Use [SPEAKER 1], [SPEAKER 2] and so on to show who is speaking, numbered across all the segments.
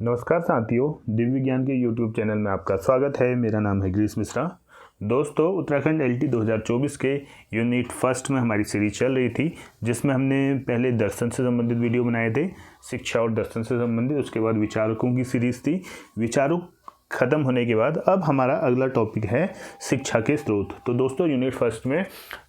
[SPEAKER 1] नमस्कार साथियों, दिव्य विज्ञान के YouTube चैनल में आपका स्वागत है। मेरा नाम है गिरीश मिश्रा। दोस्तों, उत्तराखंड LT 2024 के यूनिट फर्स्ट में हमारी सीरीज चल रही थी, जिसमें हमने पहले दर्शन से संबंधित वीडियो बनाए थे, शिक्षा और दर्शन से संबंधित। उसके बाद विचारकों की सीरीज थी। विचारक ख़त्म होने के बाद अब हमारा अगला टॉपिक है शिक्षा के स्रोत। तो दोस्तों, यूनिट फर्स्ट में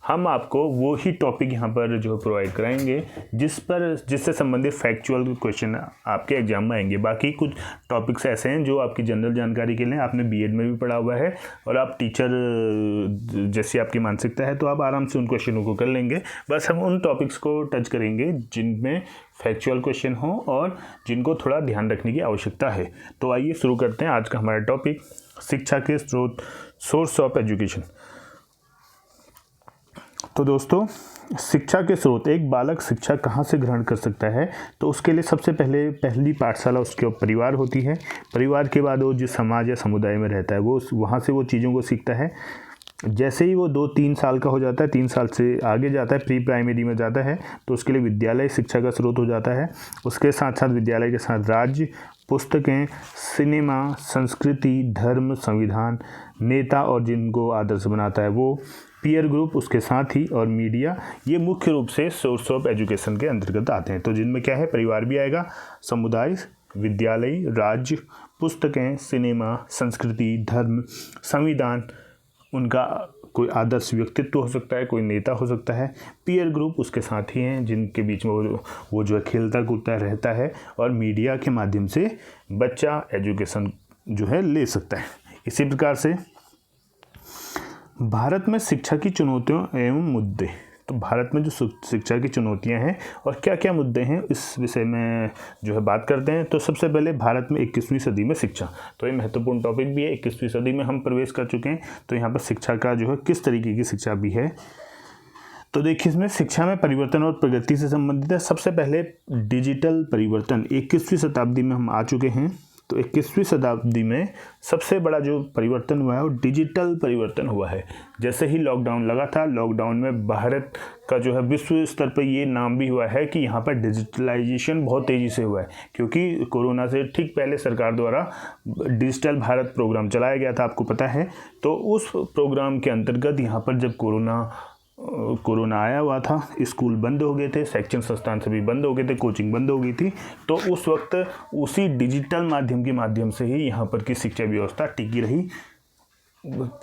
[SPEAKER 1] हम आपको वो ही टॉपिक यहाँ पर जो प्रोवाइड कराएंगे जिससे संबंधित फैक्चुअल क्वेश्चन आपके एग्जाम में आएंगे। बाकी कुछ टॉपिक्स ऐसे हैं जो आपकी जनरल जानकारी के लिए आपने बीएड में भी पढ़ा हुआ है और आप टीचर जैसी आपकी मानसिकता है तो आप आराम से उन क्वेश्चनों को कर लेंगे। बस हम उन टॉपिक्स को टच करेंगे जिनमें फैक्चुअल क्वेश्चन हो और जिनको थोड़ा ध्यान रखने की आवश्यकता है। तो आइए शुरू करते हैं आज का हमारा टॉपिक, शिक्षा के स्रोत, सोर्स ऑफ एजुकेशन। तो दोस्तों, शिक्षा के स्रोत, एक बालक शिक्षा कहाँ से ग्रहण कर सकता है? तो उसके लिए सबसे पहली पाठशाला उसके परिवार होती है। परिवार के बाद वो जिस समाज या समुदाय में रहता है वो वहाँ से वो चीज़ों को सीखता है। जैसे ही वो 2-3 साल का हो जाता है, 3 साल से आगे जाता है, प्री प्राइमरी में जाता है, तो उसके लिए विद्यालय शिक्षा का स्रोत हो जाता है। उसके साथ साथ विद्यालय के साथ राज्य, पुस्तकें, सिनेमा, संस्कृति, धर्म, संविधान, नेता और जिनको आदर्श बनाता है वो, पीयर ग्रुप उसके साथ ही, और मीडिया, ये मुख्य रूप से सोर्स ऑफ एजुकेशन के अंतर्गत आते हैं। तो जिनमें क्या है, परिवार भी आएगा, समुदाय, विद्यालय, राज्य, पुस्तकें, सिनेमा, संस्कृति, धर्म, संविधान, उनका कोई आदर्श व्यक्तित्व हो सकता है, कोई नेता हो सकता है, पीयर ग्रुप उसके साथ ही हैं जिनके बीच में वो जो है खेलता कूदता रहता है, और मीडिया के माध्यम से बच्चा एजुकेशन जो है ले सकता है। इसी प्रकार से भारत में शिक्षा की चुनौतियों एवं मुद्दे। तो भारत में जो शिक्षा की चुनौतियां हैं और क्या क्या मुद्दे हैं, इस विषय में जो है बात करते हैं। तो सबसे पहले भारत में 21वीं सदी में शिक्षा, तो ये महत्वपूर्ण टॉपिक भी है। 21वीं सदी में हम प्रवेश कर चुके हैं, तो यहाँ पर शिक्षा का जो है किस तरीके की शिक्षा भी है। तो देखिए, इसमें शिक्षा में परिवर्तन और प्रगति से संबंधित है। सबसे पहले डिजिटल परिवर्तन, 21वीं शताब्दी में हम आ चुके हैं। तो 21वीं शताब्दी में सबसे बड़ा जो परिवर्तन हुआ है वो डिजिटल परिवर्तन हुआ है। जैसे ही लॉकडाउन लगा था, लॉकडाउन में भारत का जो है विश्व स्तर पर ये नाम भी हुआ है कि यहाँ पर डिजिटलाइजेशन बहुत तेज़ी से हुआ है, क्योंकि कोरोना से ठीक पहले सरकार द्वारा डिजिटल भारत प्रोग्राम चलाया गया था, आपको पता है। तो उस प्रोग्राम के अंतर्गत यहाँ पर जब कोरोना आया हुआ था, स्कूल बंद हो गए थे, शैक्षणिक संस्थान सभी बंद हो गए थे, कोचिंग बंद हो गई थी, तो उस वक्त उसी डिजिटल माध्यम के माध्यम से ही यहाँ पर की शिक्षा व्यवस्था टिकी रही।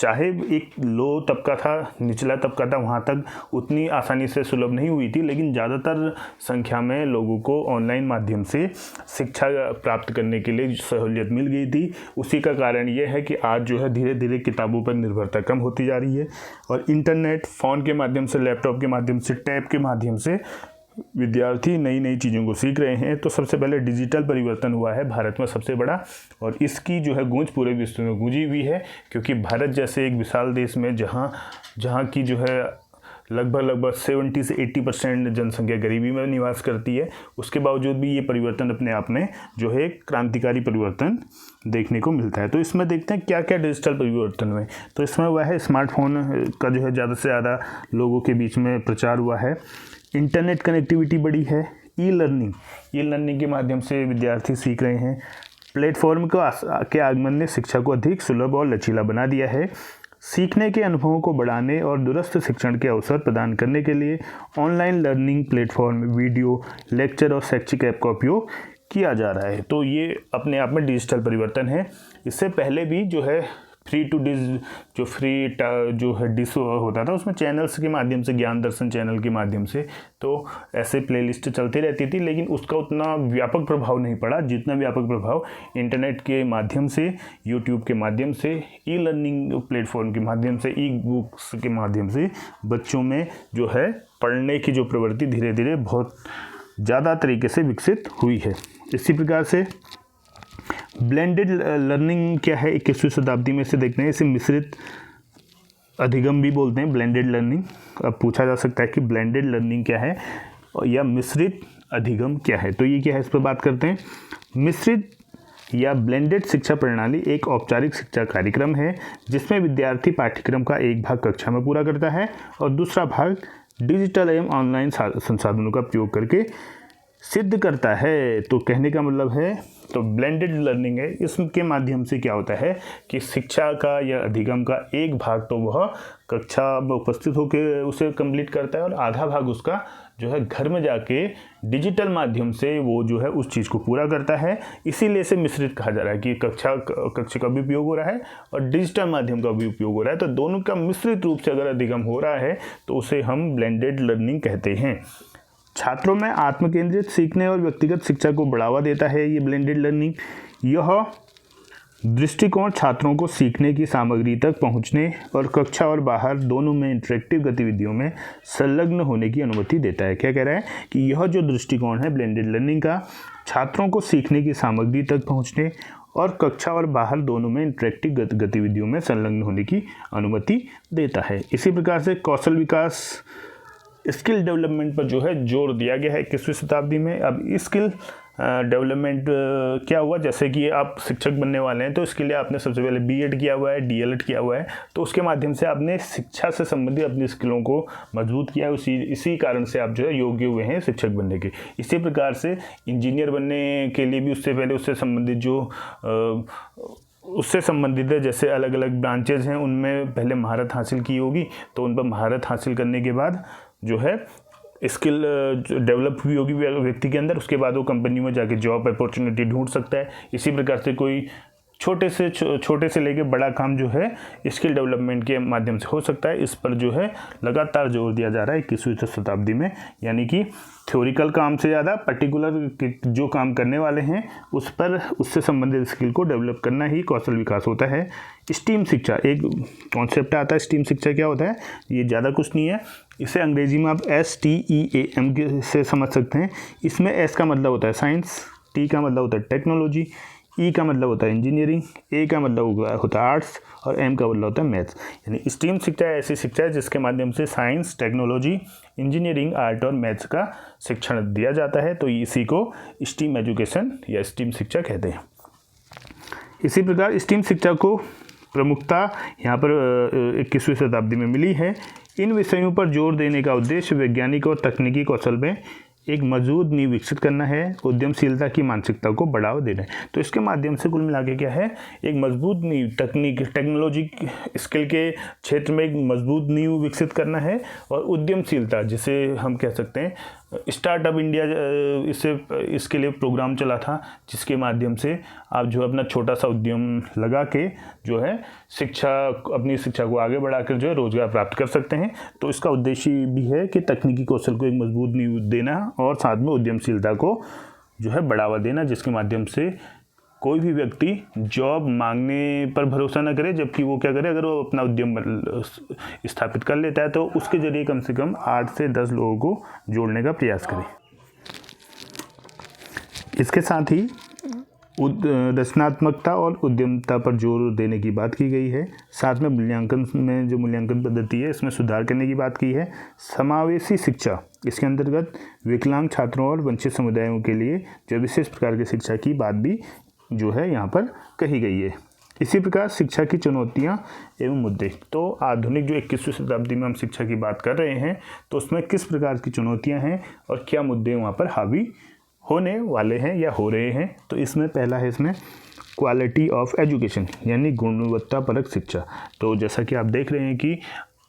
[SPEAKER 1] चाहे एक लो तबका था, निचला तबका था, वहाँ तक उतनी आसानी से सुलभ नहीं हुई थी, लेकिन ज़्यादातर संख्या में लोगों को ऑनलाइन माध्यम से शिक्षा प्राप्त करने के लिए सहूलियत मिल गई थी। उसी का कारण ये है कि आज जो है धीरे धीरे किताबों पर निर्भरता कम होती जा रही है और इंटरनेट, फ़ोन के माध्यम से, लैपटॉप के माध्यम से, टैब के माध्यम से विद्यार्थी नई नई चीज़ों को सीख रहे हैं। तो सबसे पहले डिजिटल परिवर्तन हुआ है भारत में सबसे बड़ा, और इसकी जो है गूंज पूरे विश्व में गूंजी हुई है, क्योंकि भारत जैसे एक विशाल देश में जहाँ की जो है लगभग 70 से 80% जनसंख्या गरीबी में निवास करती है, उसके बावजूद भी ये परिवर्तन अपने आप में जो है क्रांतिकारी परिवर्तन देखने को मिलता है। तो इसमें देखते हैं क्या क्या डिजिटल परिवर्तन हुए। तो इसमें हुआ है स्मार्टफोन का जो है ज़्यादा से ज़्यादा लोगों के बीच में प्रचार हुआ है, इंटरनेट कनेक्टिविटी बढ़ी है, ई लर्निंग के माध्यम से विद्यार्थी सीख रहे हैं, प्लेटफॉर्म के आगमन ने शिक्षा को अधिक सुलभ और लचीला बना दिया है, सीखने के अनुभवों को बढ़ाने और दूरस्थ शिक्षण के अवसर प्रदान करने के लिए online learning platform, video, lecture और शैक्षिक ऐप का उपयोग किया जा रहा है। तो ये अपने आप में डिजिटल परिवर्तन है। इससे पहले भी जो है फ्री जो है डिश होता था, उसमें चैनल्स के माध्यम से, ज्ञान दर्शन चैनल के माध्यम से, तो ऐसे प्लेलिस्ट चलती रहती थी, लेकिन उसका उतना व्यापक प्रभाव नहीं पड़ा जितना व्यापक प्रभाव इंटरनेट के माध्यम से, यूट्यूब के माध्यम से, ई लर्निंग प्लेटफॉर्म के माध्यम से, ई बुक्स के माध्यम से बच्चों में जो है पढ़ने की जो प्रवृत्ति धीरे धीरे बहुत ज़्यादा तरीके से विकसित हुई है। इसी प्रकार से ब्लेंडेड लर्निंग क्या है 21वीं शताब्दी में, से देखते हैं। इसे मिश्रित अधिगम भी बोलते हैं, ब्लेंडेड लर्निंग। अब पूछा जा सकता है कि ब्लेंडेड लर्निंग क्या है या मिश्रित अधिगम क्या है। तो ये क्या है, इस पर बात करते हैं। मिश्रित या ब्लेंडेड शिक्षा प्रणाली एक औपचारिक शिक्षा कार्यक्रम है जिसमें विद्यार्थी पाठ्यक्रम का एक भाग कक्षा में पूरा करता है और दूसरा भाग डिजिटल एवं ऑनलाइन संसाधनों का उपयोग करके सिद्ध करता है। तो कहने का मतलब है तो ब्लेंडेड लर्निंग है, इसके माध्यम से क्या होता है कि शिक्षा का या अधिगम का एक भाग तो वह कक्षा में उपस्थित होकर उसे कंप्लीट करता है और आधा भाग उसका जो है घर में जाके डिजिटल माध्यम से वो जो है उस चीज़ को पूरा करता है। इसीलिए इसे मिश्रित कहा जा रहा है कि कक्षा का भी उपयोग हो रहा है और डिजिटल माध्यम का भी उपयोग हो रहा है, तो दोनों का मिश्रित रूप से अगर अधिगम हो रहा है तो उसे हम ब्लेंडेड लर्निंग कहते हैं। छात्रों में आत्मकेंद्रित सीखने और व्यक्तिगत शिक्षा को बढ़ावा देता है ये ब्लेंडेड लर्निंग। यह दृष्टिकोण छात्रों को सीखने की सामग्री तक पहुंचने और कक्षा और बाहर दोनों में इंटरेक्टिव गतिविधियों में संलग्न होने की अनुमति देता है। क्या कह रहा है कि यह जो दृष्टिकोण है ब्लेंडेड लर्निंग का, छात्रों को सीखने की सामग्री तक पहुंचने और कक्षा और बाहर दोनों में इंटरेक्टिव गतिविधियों में संलग्न होने की अनुमति देता है। इसी प्रकार से कौशल विकास, स्किल डेवलपमेंट पर जो है जोर दिया गया है 21वीं शताब्दी में। अब स्किल डेवलपमेंट क्या हुआ, जैसे कि आप शिक्षक बनने वाले हैं तो इसके लिए आपने सबसे पहले बीएड किया हुआ है, डीएलएड किया हुआ है, तो उसके माध्यम से आपने शिक्षा से संबंधित अपनी स्किलों को मजबूत किया है। इसी कारण से आप जो है योग्य हुए हैं शिक्षक बनने के। इसी प्रकार से इंजीनियर बनने के लिए भी उससे पहले उससे संबंधित है, जैसे अलग अलग ब्रांचेज हैं उनमें पहले महारत हासिल की होगी, तो उन पर महारत हासिल करने के बाद जो है स्किल डेवलप हुई होगी व्यक्ति के अंदर, उसके बाद वो कंपनी में जाके जॉब अपॉर्चुनिटी ढूंढ सकता है। इसी प्रकार से कोई छोटे से लेके बड़ा काम जो है स्किल डेवलपमेंट के माध्यम से हो सकता है। इस पर जो है लगातार जोर दिया जा रहा है 21वीं शताब्दी में, यानी कि थ्योरिकल काम से ज़्यादा पर्टिकुलर जो काम करने वाले हैं उस पर उससे संबंधित स्किल को डेवलप करना ही कौशल विकास होता है। स्टीम शिक्षा एक कॉन्सेप्ट आता है। स्टीम शिक्षा क्या होता है, ये ज़्यादा कुछ नहीं है, इसे अंग्रेजी में आप STEAM से समझ सकते हैं। इसमें S का मतलब होता है साइंस, T का मतलब होता है टेक्नोलॉजी, E का मतलब होता है इंजीनियरिंग, A का मतलब होता है आर्ट्स और M का मतलब होता है मैथ्स। यानी स्टीम शिक्षा ऐसी शिक्षा है जिसके माध्यम से साइंस, टेक्नोलॉजी, इंजीनियरिंग, आर्ट और मैथ्स का शिक्षण दिया जाता है, तो इसी को स्टीम एजुकेशन या स्टीम शिक्षा कहते हैं। इसी प्रकार स्टीम शिक्षा को प्रमुखता यहाँ पर 21वीं शताब्दी में मिली है। इन विषयों पर जोर देने का उद्देश्य वैज्ञानिक और तकनीकी कौशल में एक मजबूत नींव विकसित करना है, उद्यमशीलता की मानसिकता को बढ़ावा देना है। तो इसके माध्यम से कुल मिला के क्या है, एक मजबूत नींव टेक्नोलॉजी स्किल के क्षेत्र में एक मजबूत नींव विकसित करना है और उद्यमशीलता, जिसे हम कह सकते हैं स्टार्टअप इंडिया, इसके लिए प्रोग्राम चला था जिसके माध्यम से आप जो है अपना छोटा सा उद्यम लगा के जो है अपनी शिक्षा को आगे बढ़ाकर जो है रोजगार प्राप्त कर सकते हैं। तो इसका उद्देश्य भी है कि तकनीकी कौशल को एक मजबूत नींव देना और साथ में उद्यमशीलता को जो है बढ़ावा देना, जिसके माध्यम से कोई भी व्यक्ति जॉब मांगने पर भरोसा न करे, जबकि वो क्या करे, अगर वो अपना उद्यम स्थापित कर लेता है तो उसके जरिए कम से कम 8 से 10 लोगों को जोड़ने का प्रयास करे। इसके साथ ही रचनात्मकता और उद्यमता पर जोर देने की बात की गई है। साथ में मूल्यांकन में जो मूल्यांकन पद्धति है इसमें सुधार करने की बात की है। समावेशी शिक्षा, इसके अंतर्गत विकलांग छात्रों और वंचित समुदायों के लिए जो विशेष प्रकार की शिक्षा की बात भी जो है यहाँ पर कही गई है। इसी प्रकार शिक्षा की चुनौतियाँ एवं मुद्दे, तो आधुनिक जो 21वीं शताब्दी में हम शिक्षा की बात कर रहे हैं तो उसमें किस प्रकार की चुनौतियाँ हैं और क्या मुद्दे वहाँ पर हावी होने वाले हैं या हो रहे हैं। तो इसमें पहला है इसमें क्वालिटी ऑफ एजुकेशन, यानी गुणवत्तापरक शिक्षा। तो जैसा कि आप देख रहे हैं कि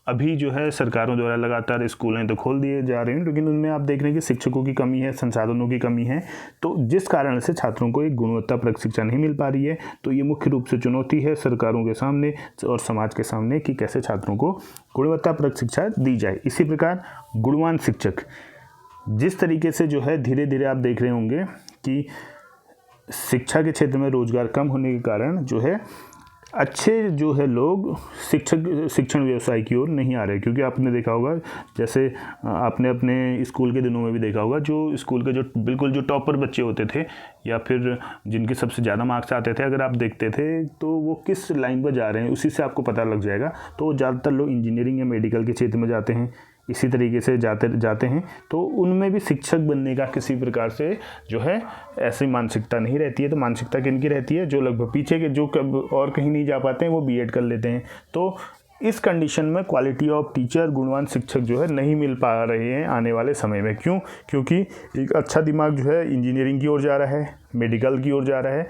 [SPEAKER 1] अभी जो है सरकारों द्वारा लगातार स्कूलें तो खोल दिए जा रहे हैं, लेकिन उनमें आप देख रहे हैं कि शिक्षकों की कमी है, संसाधनों की कमी है, तो जिस कारण से छात्रों को एक गुणवत्तापरक शिक्षा नहीं मिल पा रही है। तो ये मुख्य रूप से चुनौती है सरकारों के सामने और समाज के सामने कि कैसे छात्रों को गुणवत्तापरक शिक्षा दी जाए। इसी प्रकार गुणवान शिक्षक, जिस तरीके से जो है धीरे धीरे आप देख रहे होंगे कि शिक्षा के क्षेत्र में रोजगार कम होने के कारण जो है अच्छे जो है लोग शिक्षण व्यवसाय की ओर नहीं आ रहे, क्योंकि आपने देखा होगा, जैसे आपने अपने स्कूल के दिनों में भी देखा होगा, जो स्कूल के जो बिल्कुल जो टॉपर बच्चे होते थे या फिर जिनके सबसे ज़्यादा मार्क्स आते थे, अगर आप देखते थे तो वो किस लाइन पर जा रहे हैं उसी से आपको पता लग जाएगा। तो ज़्यादातर लोग इंजीनियरिंग या मेडिकल के क्षेत्र में जाते हैं, इसी तरीके से जाते हैं, तो उनमें भी शिक्षक बनने का किसी प्रकार से जो है ऐसी मानसिकता नहीं रहती है। तो मानसिकता किनकी रहती है, जो लगभग पीछे के जो और कहीं नहीं जा पाते हैं वो बीएड कर लेते हैं। तो इस कंडीशन में क्वालिटी ऑफ टीचर, गुणवान शिक्षक जो है नहीं मिल पा रहे हैं आने वाले समय में। क्यों? क्योंकि एक अच्छा दिमाग जो है इंजीनियरिंग की ओर जा रहा है, मेडिकल की ओर जा रहा है,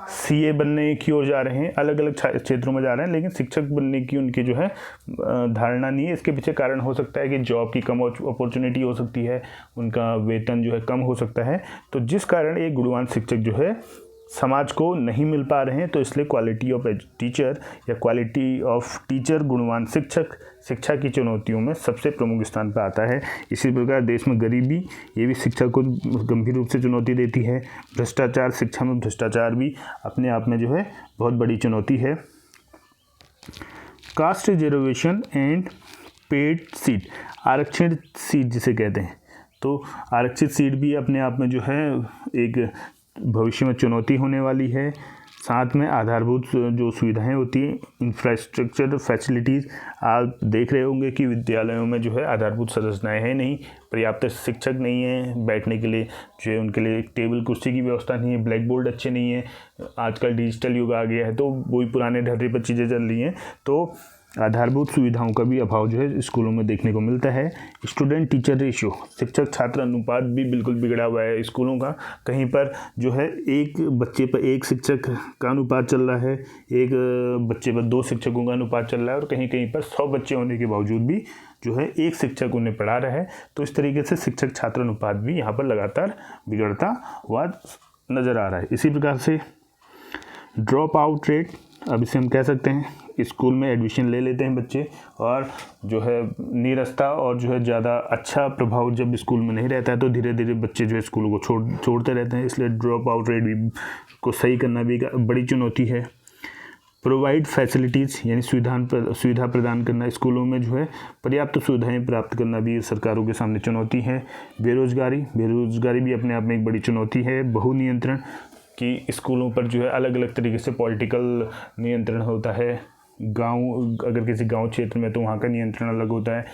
[SPEAKER 1] सीए बनने की ओर जा रहे हैं, अलग अलग क्षेत्रों में जा रहे हैं, लेकिन शिक्षक बनने की उनकी जो है धारणा नहीं है। इसके पीछे कारण हो सकता है कि जॉब की कम अपॉर्चुनिटी हो सकती है, उनका वेतन जो है कम हो सकता है। तो जिस कारण एक गुणवान शिक्षक जो है समाज को नहीं मिल पा रहे हैं, तो इसलिए क्वालिटी ऑफ टीचर या क्वालिटी ऑफ टीचर, गुणवान शिक्षक शिक्षा की चुनौतियों में सबसे प्रमुख स्थान पर आता है। इसी प्रकार देश में गरीबी, ये भी शिक्षा को गंभीर रूप से चुनौती देती है। भ्रष्टाचार, शिक्षा में भ्रष्टाचार भी अपने आप में जो है बहुत बड़ी चुनौती है। Caste reservation and paid seat, आरक्षित सीट जिसे कहते हैं, तो आरक्षित सीट भी अपने आप में जो है एक भविष्य में चुनौती होने वाली है। साथ में आधारभूत जो सुविधाएं होती हैं, इंफ्रास्ट्रक्चर फैसिलिटीज़, आप देख रहे होंगे कि विद्यालयों में जो है आधारभूत संरचनाएं हैं नहीं, पर्याप्त शिक्षक नहीं है, बैठने के लिए जो है उनके लिए टेबल कुर्सी की व्यवस्था नहीं है, ब्लैक बोर्ड अच्छे नहीं है। आजकल डिजिटल युग आ गया है, तो वही पुराने ढर्रे पर चीज़ें चल रही हैं, तो आधारभूत सुविधाओं का भी अभाव जो है स्कूलों में देखने को मिलता है। स्टूडेंट टीचर रेशियो, शिक्षक छात्र अनुपात भी बिल्कुल बिगड़ा हुआ है स्कूलों का। कहीं पर जो है एक बच्चे पर एक शिक्षक का अनुपात चल रहा है, एक बच्चे पर 2 शिक्षकों का अनुपात चल रहा है, और कहीं कहीं पर 100 बच्चे होने के बावजूद भी जो है एक शिक्षक उन्हें पढ़ा रहा है। तो इस तरीके से शिक्षक छात्र अनुपात भी यहाँ पर लगातार बिगड़ता हुआ नज़र आ रहा है। इसी प्रकार से ड्रॉप आउट रेट, अब इसे हम कह सकते हैं स्कूल में एडमिशन ले लेते हैं बच्चे, और जो है नीरसता और जो है ज़्यादा अच्छा प्रभाव जब स्कूल में नहीं रहता है, तो धीरे धीरे बच्चे जो है स्कूलों को छोड़ते रहते हैं। इसलिए ड्रॉप आउट रेट भी को सही करना भी एक बड़ी चुनौती है। प्रोवाइड फैसिलिटीज़, यानी सुविधा प्रदान करना, स्कूलों में जो है पर्याप्त सुविधाएं प्राप्त करना भी सरकारों के सामने चुनौती है। बेरोजगारी भी अपने आप में एक बड़ी चुनौती है। बहुनियंत्रण, कि स्कूलों पर जो है अलग अलग तरीके से पॉलिटिकल नियंत्रण होता है। अगर किसी गांव क्षेत्र में, तो वहाँ का नियंत्रण अलग होता है,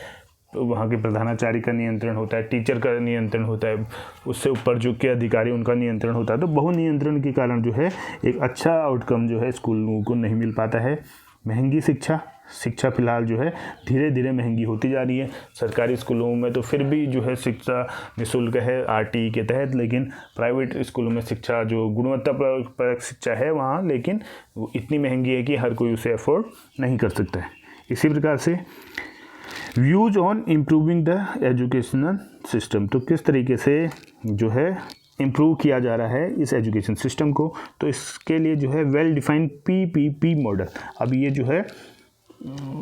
[SPEAKER 1] तो वहाँ के प्रधानाचार्य का नियंत्रण होता है, टीचर का नियंत्रण होता है, उससे ऊपर जो के अधिकारी उनका नियंत्रण होता है। तो बहुनियंत्रण के कारण जो है एक अच्छा आउटकम जो है स्कूलों को नहीं मिल पाता है। महंगी शिक्षा फिलहाल जो है धीरे धीरे महंगी होती जा रही है। सरकारी स्कूलों में तो फिर भी जो है शिक्षा निःशुल्क है आरटीई के तहत, लेकिन प्राइवेट स्कूलों में शिक्षा जो गुणवत्तापरक शिक्षा है वहाँ, लेकिन वो इतनी महंगी है कि हर कोई उसे अफोर्ड नहीं कर सकता है। इसी प्रकार से views on improving the educational system, तो किस तरीके से जो है इम्प्रूव किया जा रहा है इस एजुकेशन सिस्टम को, तो इसके लिए जो है वेल डिफाइंड पीपीपी मॉडल। अब ये जो है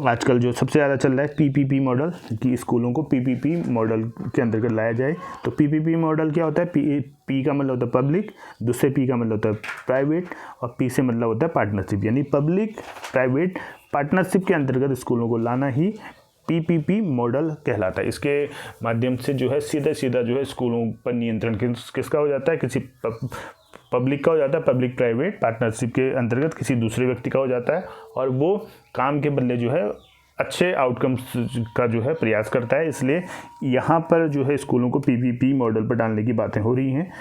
[SPEAKER 1] आजकल जो सबसे ज़्यादा चल रहा है पीपीपी मॉडल, कि स्कूलों को पीपीपी मॉडल के अंतर्गत लाया जाए। तो पीपीपी मॉडल क्या होता है? पी का मतलब होता है पब्लिक, दूसरे पी का मतलब होता है प्राइवेट, और पी से मतलब होता है पार्टनरशिप, यानी पब्लिक प्राइवेट पार्टनरशिप के अंतर्गत स्कूलों को लाना ही पीपीपी मॉडल कहलाता है। इसके माध्यम से जो है सीधा जो है स्कूलों पर नियंत्रण किसका हो जाता है? किसी पब्लिक का हो जाता है, पब्लिक प्राइवेट पार्टनरशिप के अंतर्गत किसी दूसरे व्यक्ति का हो जाता है, और वो काम के बदले जो है अच्छे आउटकम्स का जो है प्रयास करता है। इसलिए यहाँ पर जो है स्कूलों को पीपीपी मॉडल पर डालने की बातें हो रही हैं,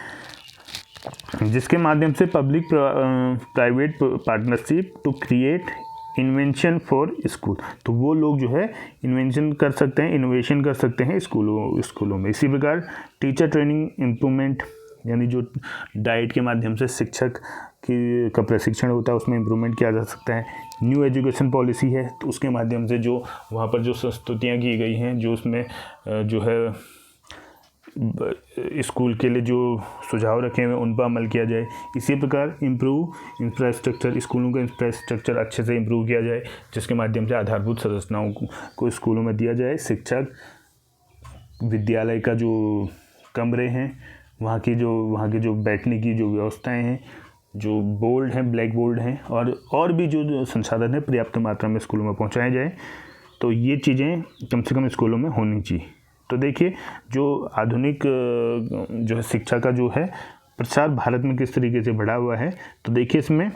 [SPEAKER 1] जिसके माध्यम से public private partnership to create invention for school, तो वो लोग जो है इन्वेंशन कर सकते हैं, इनोवेशन कर सकते हैं स्कूलों में। इसी प्रकार टीचर ट्रेनिंग इम्प्रूवमेंट, यानी जो डाइट के माध्यम से शिक्षक का प्रशिक्षण होता है उसमें इम्प्रूवमेंट किया जा सकता है। न्यू एजुकेशन पॉलिसी है, तो उसके माध्यम से जो वहाँ पर जो संस्तुतियाँ की गई हैं, जो उसमें जो है स्कूल के लिए जो सुझाव रखे हुए उन पर अमल किया जाए। इसी प्रकार इम्प्रूव इंफ्रास्ट्रक्चर, स्कूलों का इंफ्रास्ट्रक्चर अच्छे से इम्प्रूव किया जाए, जिसके माध्यम से आधारभूत संरचनाओं को स्कूलों में दिया जाए। शिक्षक, विद्यालय का जो कमरे हैं, वहाँ की जो बैठने की जो व्यवस्थाएं हैं, जो बोर्ड हैं, ब्लैक बोर्ड हैं, और भी जो संसाधन है पर्याप्त मात्रा में स्कूलों में पहुँचाए जाए। तो ये चीज़ें कम से कम स्कूलों में होनी चाहिए। तो देखिए, जो आधुनिक जो है शिक्षा का जो है प्रसार भारत में किस तरीके से बढ़ा हुआ है, तो देखिए इसमें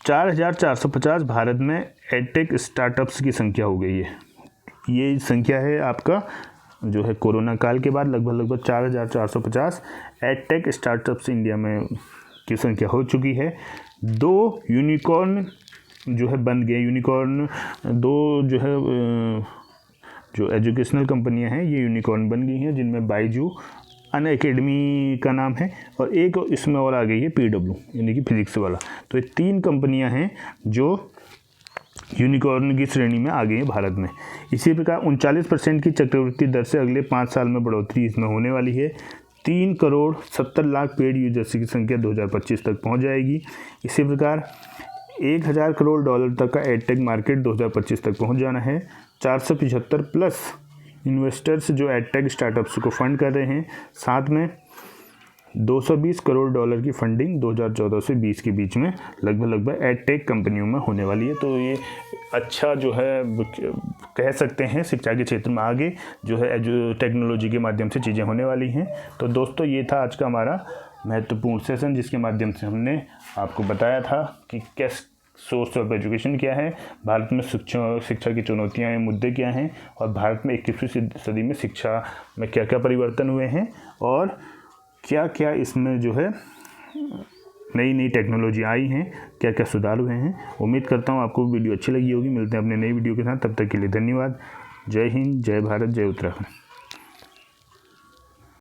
[SPEAKER 1] 4450 भारत में एडटेक स्टार्टअप्स की संख्या हो गई है। ये संख्या है आपका जो है कोरोना काल के बाद लगभग 4450 एडटेक स्टार्टअप्स इंडिया में की संख्या हो चुकी है। 2 यूनिकॉर्न जो है बन गए यूनिकॉर्न। 2 जो है जो एजुकेशनल कंपनियां हैं ये यूनिकॉर्न बन गई हैं, जिनमें बायजू अनअकैडमी का नाम है, और एक इसमें और आ गई है PW यानी कि फिजिक्स वाला। तो ये 3 कंपनियां हैं जो यूनिकॉर्न की श्रेणी में आ गई है भारत में। इसी प्रकार 39% की चक्रवृद्धि दर से अगले 5 साल में बढ़ोतरी इसमें होने वाली है। 3 करोड़ 70 लाख पेड यूजर्स की संख्या 2025 तक पहुंच जाएगी। इसी प्रकार 1000 करोड़ डॉलर तक का एडटेक मार्केट 2025 तक पहुंच जाना है। 475 प्लस इन्वेस्टर्स जो एडटेक स्टार्टअप्स को फंड कर रहे हैं, साथ में 220 करोड़ डॉलर की फंडिंग 2014 से 20 के बीच में लगभग एडटेक कंपनियों में होने वाली है। तो ये अच्छा जो है कह सकते हैं शिक्षा के क्षेत्र में आगे जो है टेक्नोलॉजी के माध्यम से चीज़ें होने वाली हैं। तो दोस्तों ये था आज का हमारा महत्वपूर्ण सेशन, जिसके माध्यम से हमने आपको बताया था कि कैसे सोर्स ऑफ एजुकेशन क्या है, भारत में शिक्षा की चुनौतियाँ हैं, मुद्दे क्या हैं, और भारत में 21वीं सदी में शिक्षा में क्या क्या परिवर्तन हुए हैं, और क्या क्या इसमें जो है नई नई टेक्नोलॉजी आई हैं, क्या क्या सुधार हुए हैं। उम्मीद करता हूँ आपको वीडियो अच्छी लगी होगी। मिलते हैं अपने नई वीडियो के साथ, तब तक के लिए धन्यवाद। जय हिंद, जय भारत, जय उत्तराखंड।